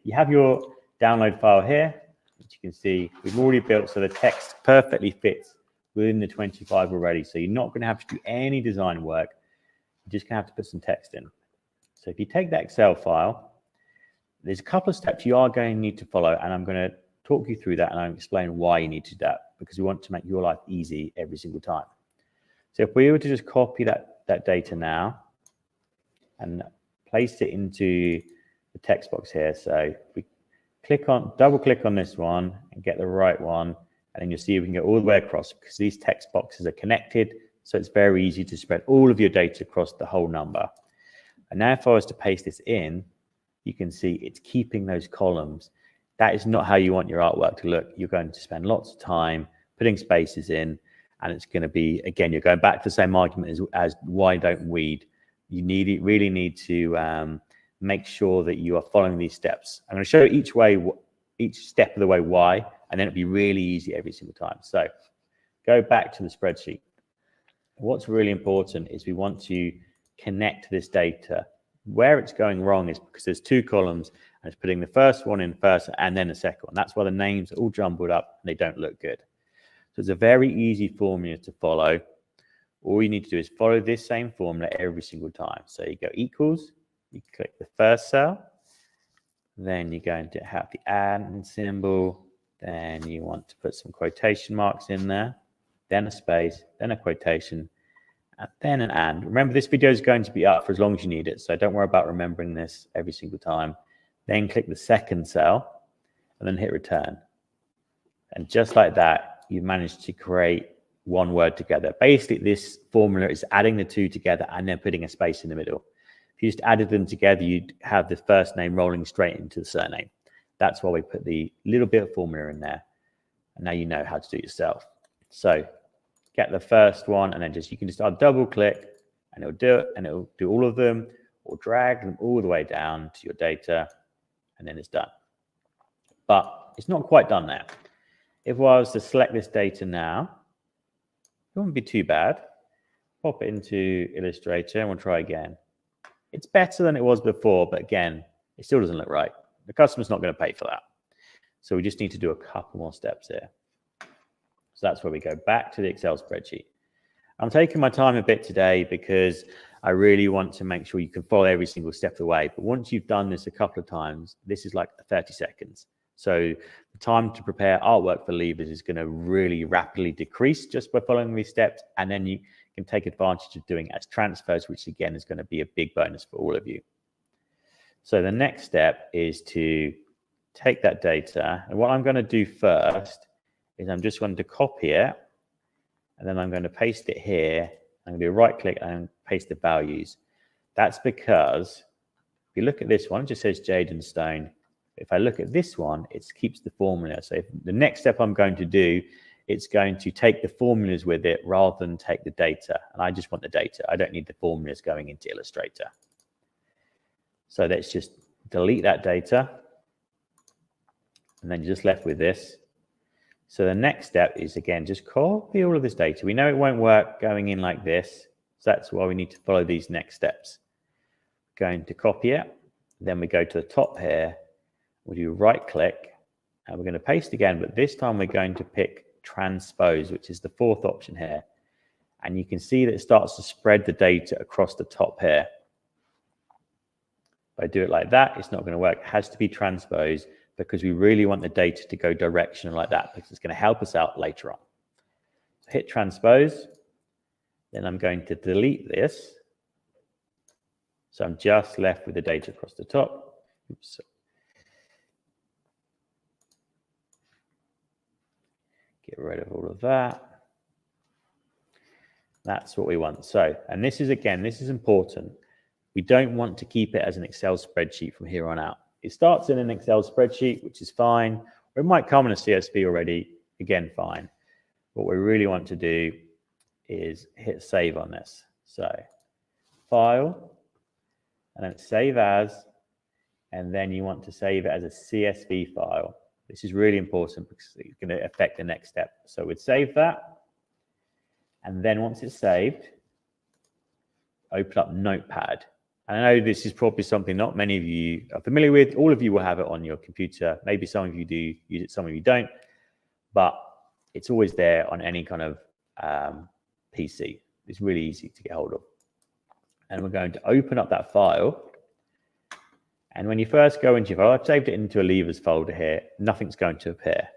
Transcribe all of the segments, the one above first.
You have your download file here, which you can see we've already built, so the text perfectly fits within the 25 already. So you're not going to have to do any design work. You're just going to have to put some text in. So if you take that Excel file, there's a couple of steps you are going to need to follow, and I'm going to talk you through that, and I'll explain why you need to do that, because we want to make your life easy every single time. So if we were to just copy that data now and place it into the text box here. So we double click on this one and get the right one, and then you'll see we can go all the way across because these text boxes are connected. So it's very easy to spread all of your data across the whole number. And now if I was to paste this in, you can see it's keeping those columns. That is not how you want your artwork to look. You're going to spend lots of time putting spaces in, and it's going to be, again, you're going back to the same argument as why don't weed. You really need to make sure that you are following these steps. I'm going to show you each step of the way why, and then it'll be really easy every single time. So go back to the spreadsheet. What's really important is we want to connect this data. Where it's going wrong is because there's two columns, and it's putting the first one in first and then the second one. That's why the names are all jumbled up and they don't look good. So it's a very easy formula to follow. All you need to do is follow this same formula every single time. So you go equals, you click the first cell, then you're going to have the and symbol, then you want to put some quotation marks in there, then a space, then a quotation, and then an and. Remember, this video is going to be up for as long as you need it, so don't worry about remembering this every single time. Then click the second cell, and then hit return. And just like that, you've managed to create one word together. Basically, this formula is adding the two together and then putting a space in the middle. If you just added them together, you'd have the first name rolling straight into the surname. That's why we put the little bit of formula in there. And now you know how to do it yourself. So get the first one, and then you can just double click, and it'll do it, and it'll do all of them, or drag them all the way down to your data, and then it's done. But it's not quite done there. If I was to select this data now, it wouldn't be too bad. Pop it into Illustrator, and we'll try again. It's better than it was before, but again, it still doesn't look right. The customer's not going to pay for that. So we just need to do a couple more steps here. So that's where we go back to the Excel spreadsheet. I'm taking my time a bit today because I really want to make sure you can follow every single step of the way. But once you've done this a couple of times, this is like 30 seconds. So the time to prepare artwork for leavers is going to really rapidly decrease just by following these steps. And then you can take advantage of doing it as transfers, which again is going to be a big bonus for all of you. So the next step is to take that data. And what I'm going to do first is I'm just going to copy it, and then I'm going to paste it here. I'm going to do a right click and paste the values. That's because if you look at this one, it just says Jade and Stone. If I look at this one, it keeps the formula. So if the next step I'm going to do, it's going to take the formulas with it rather than take the data. And I just want the data. I don't need the formulas going into Illustrator. So let's just delete that data. And then you're just left with this. So the next step is, again, just copy all of this data. We know it won't work going in like this. So that's why we need to follow these next steps. Going to copy it. Then we go to the top here. We'll do right click. And we're going to paste again. But this time we're going to pick transpose, which is the fourth option here. And you can see that it starts to spread the data across the top here. If I do it like that, it's not going to work. It has to be transposed, because we really want the data to go directional like that, because it's going to help us out later on. So hit transpose. Then I'm going to delete this. So I'm just left with the data across the top. Oops. Get rid of all of that. That's what we want. So, and this is, again, this is important. We don't want to keep it as an Excel spreadsheet from here on out. It starts in an Excel spreadsheet, which is fine. Or it might come in a CSV already, again, fine. What we really want to do is hit save on this. So file, and then save as, and then you want to save it as a CSV file. This is really important because it's going to affect the next step. So we'd save that. And then once it's saved, open up Notepad. And I know this is probably something not many of you are familiar with. All of you will have it on your computer. Maybe some of you do use it, some of you don't. But it's always there on any kind of PC. It's really easy to get hold of. And we're going to open up that file. And when you first go into your file, I've saved it into a levers folder here. Nothing's going to appear.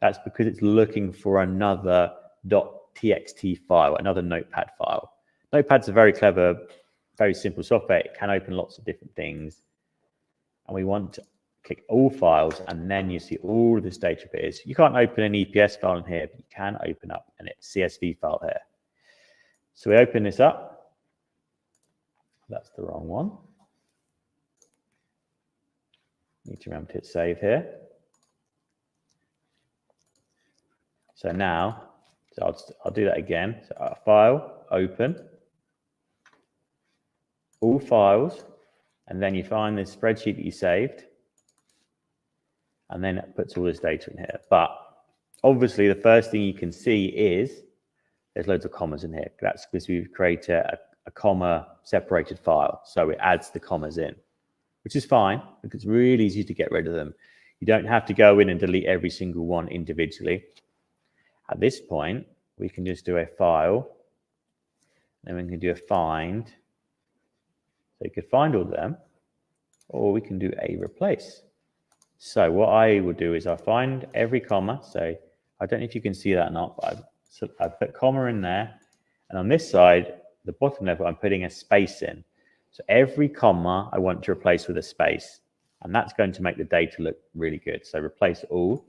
That's because it's looking for another .txt file, another notepad file. Notepad's a very clever, very simple software. It can open lots of different things. And we want to click all files, and then you see all of this data appears. You can't open an EPS file in here, but you can open up a CSV file here. So we open this up. That's the wrong one. Need to remember to hit save here. So now, I'll do that again. So our file, open, all files, and then you find this spreadsheet that you saved, and then it puts all this data in here. But obviously, the first thing you can see is there's loads of commas in here. That's because we've created a comma separated file. So it adds the commas in, which is fine because it's really easy to get rid of them. You don't have to go in and delete every single one individually. At this point, we can just do a file, then we can do a find. So you could find all of them, or we can do a replace. So what I will do is I find every comma. So I don't know if you can see that or not, but I put comma in there. And on this side, the bottom level, I'm putting a space in. So every comma I want to replace with a space. And that's going to make the data look really good. So replace all.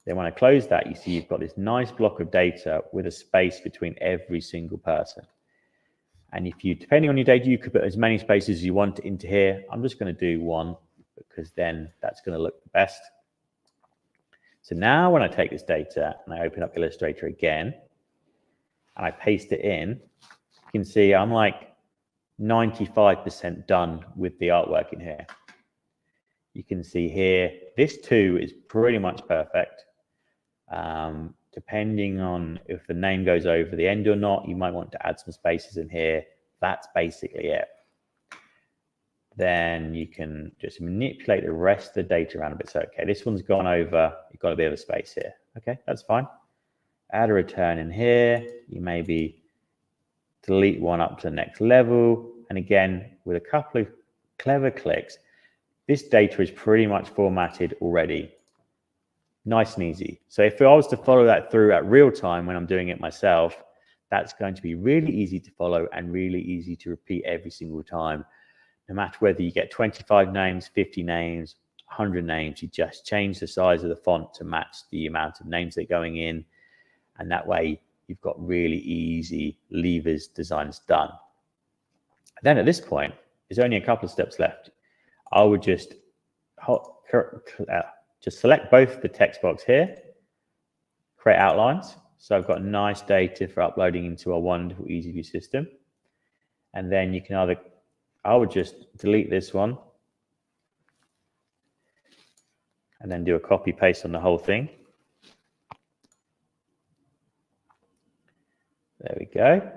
Then when I close that, you see you've got this nice block of data with a space between every single person. And if you, depending on your data, you could put as many spaces as you want into here. I'm just going to do one because then that's going to look the best. So now when I take this data and I open up Illustrator again and I paste it in, you can see I'm like 95% done with the artwork in here. You can see here, this too is pretty much perfect. Depending on if the name goes over the end or not, you might want to add some spaces in here. That's basically it. Then you can just manipulate the rest of the data around a bit. So, okay, this one's gone over. You've got a bit of a space here. Okay, that's fine. Add a return in here. You maybe delete one up to the next level. And again, with a couple of clever clicks, this data is pretty much formatted already. Nice and easy. So if I was to follow that through at real time when I'm doing it myself, that's going to be really easy to follow and really easy to repeat every single time. No matter whether you get 25 names, 50 names, 100 names, you just change the size of the font to match the amount of names that are going in. And that way you've got really easy levers designs done. And then at this point, there's only a couple of steps left. I would just select both the text box here, create outlines. So I've got nice data for uploading into a wonderful easy view system. And then you can either, I would just delete this one and then do a copy paste on the whole thing. There we go.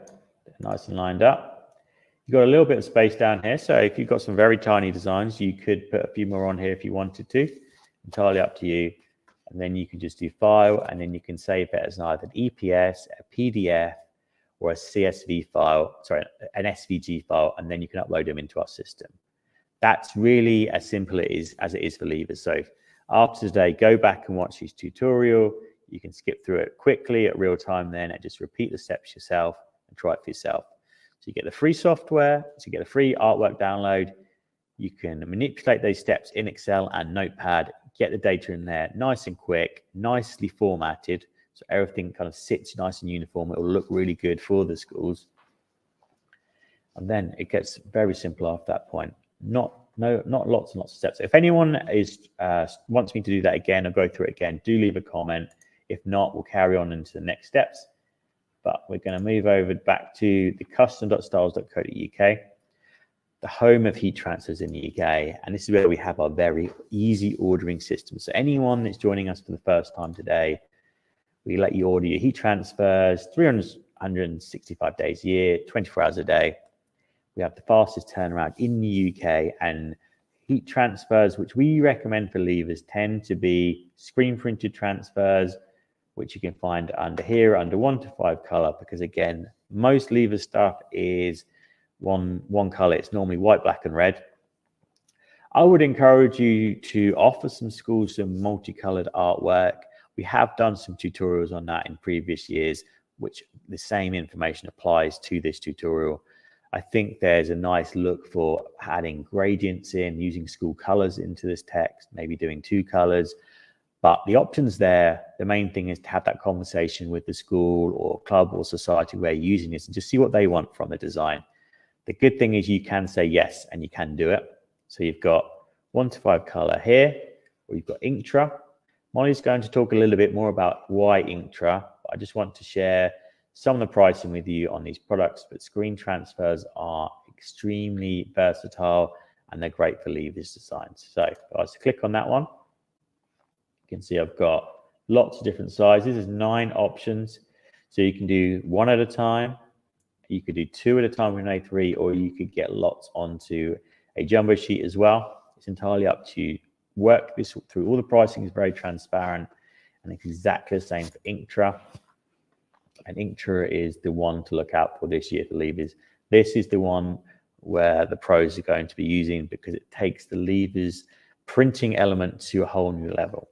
Nice and lined up. You've got a little bit of space down here. So if you've got some very tiny designs, you could put a few more on here if you wanted to. Entirely up to you. And then you can just do file, and then you can save it as either an EPS, a PDF, or a CSV file, sorry, an SVG file, and then you can upload them into our system. That's really as simple as it is for levers. So after today, go back and watch this tutorial. You can skip through it quickly at real time then and just repeat the steps yourself and try it for yourself. So you get the free software, so you get a free artwork download. You can manipulate those steps in Excel and Notepad, get the data in there nice and quick, nicely formatted, so everything kind of sits nice and uniform. It will look really good for the schools. And then it gets very simple after that point. Not lots and lots of steps. If anyone wants me to do that again or go through it again, do leave a comment. If not, we'll carry on into the next steps. But we're going to move over back to the custom.styles.co.uk. The home of heat transfers in the UK, and this is where we have our very easy ordering system. So anyone that's joining us for the first time today, we let you order your heat transfers 365 days a year, 24 hours a day. We have the fastest turnaround in the UK, and heat transfers, which we recommend for levers, tend to be screen printed transfers, which you can find under here, under 1 to 5 color, because again, most lever stuff is one color. It's normally white, black, and red. I would encourage you to offer some schools some multicolored artwork. We have done some tutorials on that in previous years, which the same information applies to this tutorial. I think there's a nice look for adding gradients in, using school colors into this text, maybe doing 2 colors. But the options there, the main thing is to have that conversation with the school or club or society where you're using this and just see what they want from the design. The good thing is you can say yes and you can do it. So you've got 1 to 5 color here, or you've got Inktra. Molly's going to talk a little bit more about why Inktra. I just want to share some of the pricing with you on these products, but screen transfers are extremely versatile and they're great for levers designs. So if I was to click on that one, you can see I've got lots of different sizes. There's 9 options. So you can do 1 at a time, you could do 2 at a time with an A3, or you could get lots onto a jumbo sheet as well. It's entirely up to you. Work this through. All the pricing is very transparent, and it's exactly the same for Inktra. And Inktra is the one to look out for this year for levers. This is the one where the pros are going to be using, because it takes the levers printing element to a whole new level.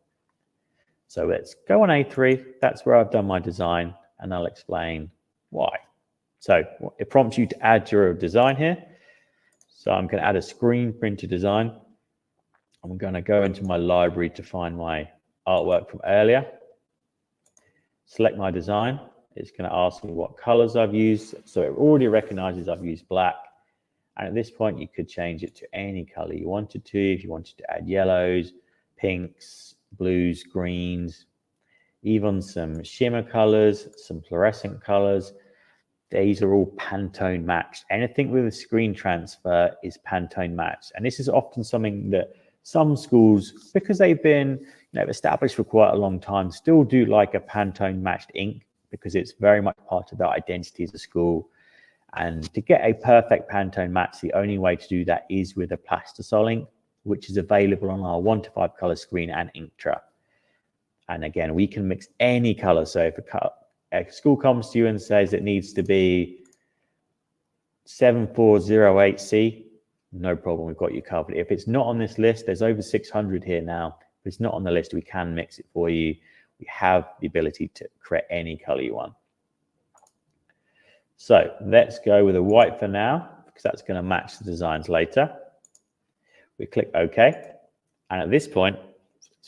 So let's go on A3. That's where I've done my design, and I'll explain why. So it prompts you to add your design here. So I'm going to add a screen printed design. I'm going to go into my library to find my artwork from earlier. Select my design. It's going to ask me what colors I've used. So it already recognizes I've used black. And at this point, you could change it to any color you wanted to. If you wanted to add yellows, pinks, blues, greens, even some shimmer colors, some fluorescent colors. These are all Pantone matched. Anything with a screen transfer is Pantone matched. And this is often something that some schools, because they've been established for quite a long time, still do like a Pantone matched ink, because it's very much part of their identity as a school. And to get a perfect Pantone match, the only way to do that is with a Plastisol ink, which is available on our 1 to 5 color screen and Inktra. And again, we can mix any color. So if a school comes to you and says it needs to be 7408C, no problem, we've got you covered. If it's not on this list, there's over 600 here now. If it's not on the list, we can mix it for you. We have the ability to create any color you want. So let's go with a white for now, because that's going to match the designs later. We click OK. And at this point,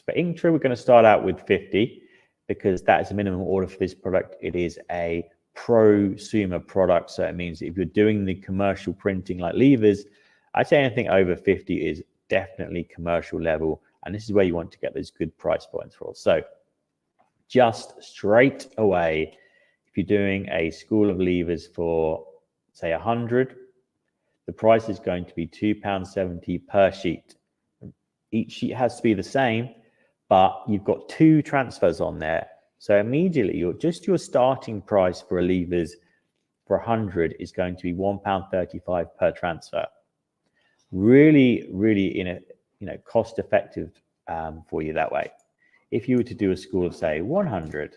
for Inktra, we're going to start out with 50, because that is the minimum order for this product. It is a prosumer product. So it means if you're doing the commercial printing like levers, I'd say anything over 50 is definitely commercial level. And this is where you want to get those good price points for. So just straight away, if you're doing a school of levers for, say, 100, the price is going to be £2.70 per sheet. Each sheet has to be the same, but you've got 2 transfers on there. So immediately, your starting price for a levers for 100 is going to be £1.35 per transfer. Really, really cost effective for you that way. If you were to do a school of, say, 100,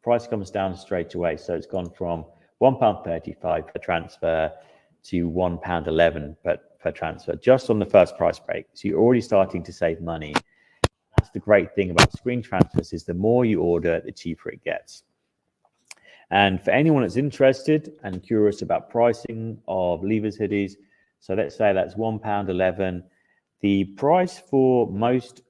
price comes down straight away. So it's gone from £1.35 per transfer to £1.11 per transfer, just on the first price break. So you're already starting to save money. That's the great thing about screen transfers, is the more you order, the cheaper it gets. And for anyone that's interested and curious about pricing of levers hoodies, so let's say that's £1.11. The price for most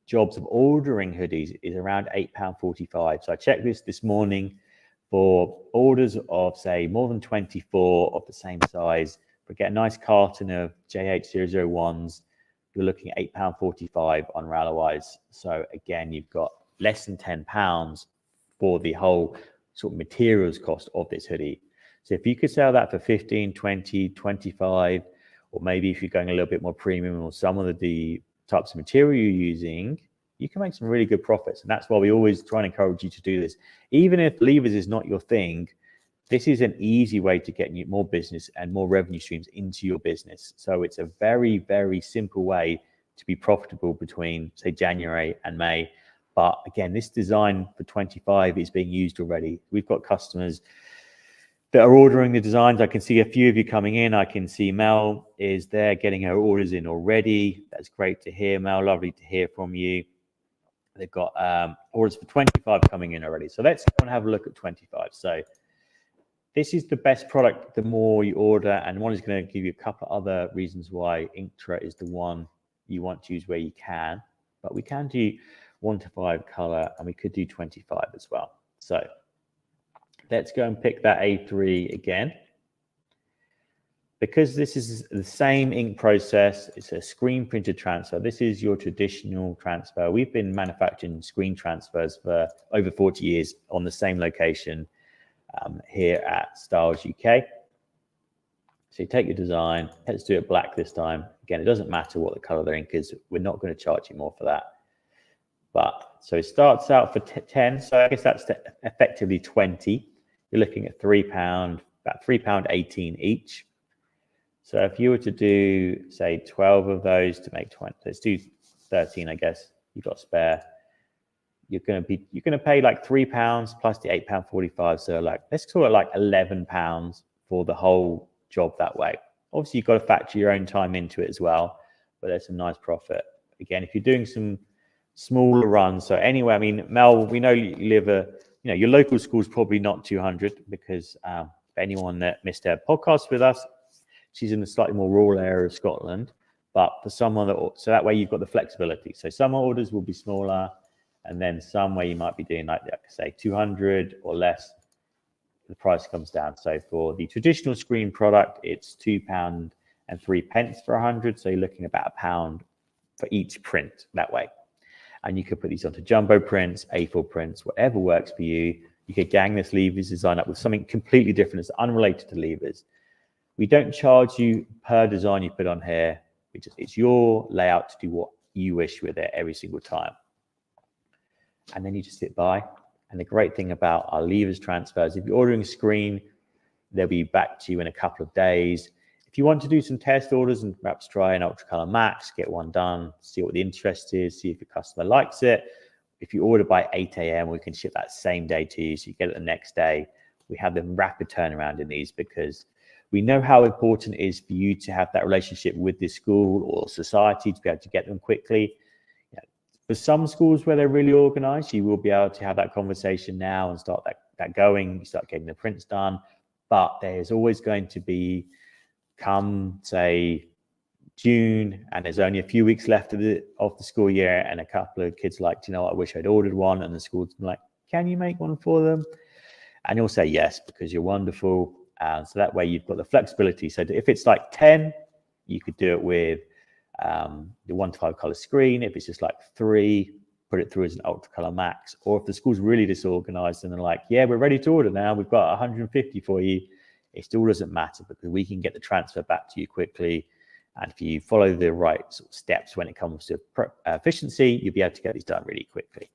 jobs of ordering hoodies is around £8.45. So I checked this morning for orders of, say, more than 24 of the same size, but get a nice carton of JH001s, you're looking at £8.45 on Ralawise. So again, you've got less than £10 for the whole sort of materials cost of this hoodie. So if you could sell that for 15, 20, 25, or maybe if you're going a little bit more premium or some of the types of material you're using, you can make some really good profits. And that's why we always try and encourage you to do this. Even if levers is not your thing, this is an easy way to get more business and more revenue streams into your business. So it's a very, very simple way to be profitable between, say, January and May. But again, this design for 25 is being used already. We've got customers that are ordering the designs. I can see a few of you coming in. I can see Mel is there getting her orders in already. That's great to hear, Mel. Lovely to hear from you. They've got orders for 25 coming in already. So let's go and have a look at 25. So this is the best product the more you order, and one is going to give you a couple of other reasons why Inktra is the one you want to use where you can. But we can do 1 to 5 color, and we could do 25 as well. So let's go and pick that A3 again. Because this is the same ink process, it's a screen printed transfer. This is your traditional transfer. We've been manufacturing screen transfers for over 40 years on the same location here at Styles UK. So you take your design, let's do it black this time. Again, it doesn't matter what the color the ink is. We're not going to charge you more for that. But so it starts out for 10. So I guess that's effectively 20. You're looking at £3, about £3.18 each. So if you were to do, say, 12 of those to make 20, let's do 13, I guess. You've got spare. You're going to pay like £3 plus the £8.45. So like, let's call it like £11 for the whole job that way. Obviously, you've got to factor your own time into it as well, but there's some nice profit. Again, if you're doing some smaller runs, so anyway, I mean, Mel, we know you live your local school's probably not 200 because anyone that missed her podcast with us, she's in a slightly more rural area of Scotland. But for someone so that way you've got the flexibility. So some orders will be smaller, and then some where you might be doing like say 200 or less, the price comes down. So for the traditional screen product, it's £2.03 for 100. So you're looking about £1 for each print that way. And you could put these onto jumbo prints, A4 prints, whatever works for you. You could gang this levers design up with something completely different. It's unrelated to levers. We don't charge you per design you put on here. It's your layout to do what you wish with it every single time. And then you just sit by. And the great thing about our levers transfers, if you're ordering a screen, they'll be back to you in a couple of days. If you want to do some test orders and perhaps try an Ultra Color Max, get one done, see what the interest is, see if your customer likes it. If you order by 8 a.m., we can ship that same day to you, so you get it the next day. We have the rapid turnaround in these because we know how important it is for you to have that relationship with the school or society to be able to get them quickly. For some schools where they're really organized, you will be able to have that conversation now and start that going, you start getting the prints done. But there's always going to be, come say June, and there's only a few weeks left of the school year, and a couple of kids like, you know what, I wish I'd ordered one, and the school's like, can you make one for them? And you'll say yes, because you're wonderful. So that way you've got the flexibility. So if it's like 10, you could do it with the 1 to 5 color screen. If it's just like 3, put it through as an Ultra Color Max. Or if the school's really disorganized and they're like, yeah, we're ready to order now, we've got 150 for you, it still doesn't matter because we can get the transfer back to you quickly. And if you follow the right sort of steps when it comes to efficiency, you'll be able to get these done really quickly.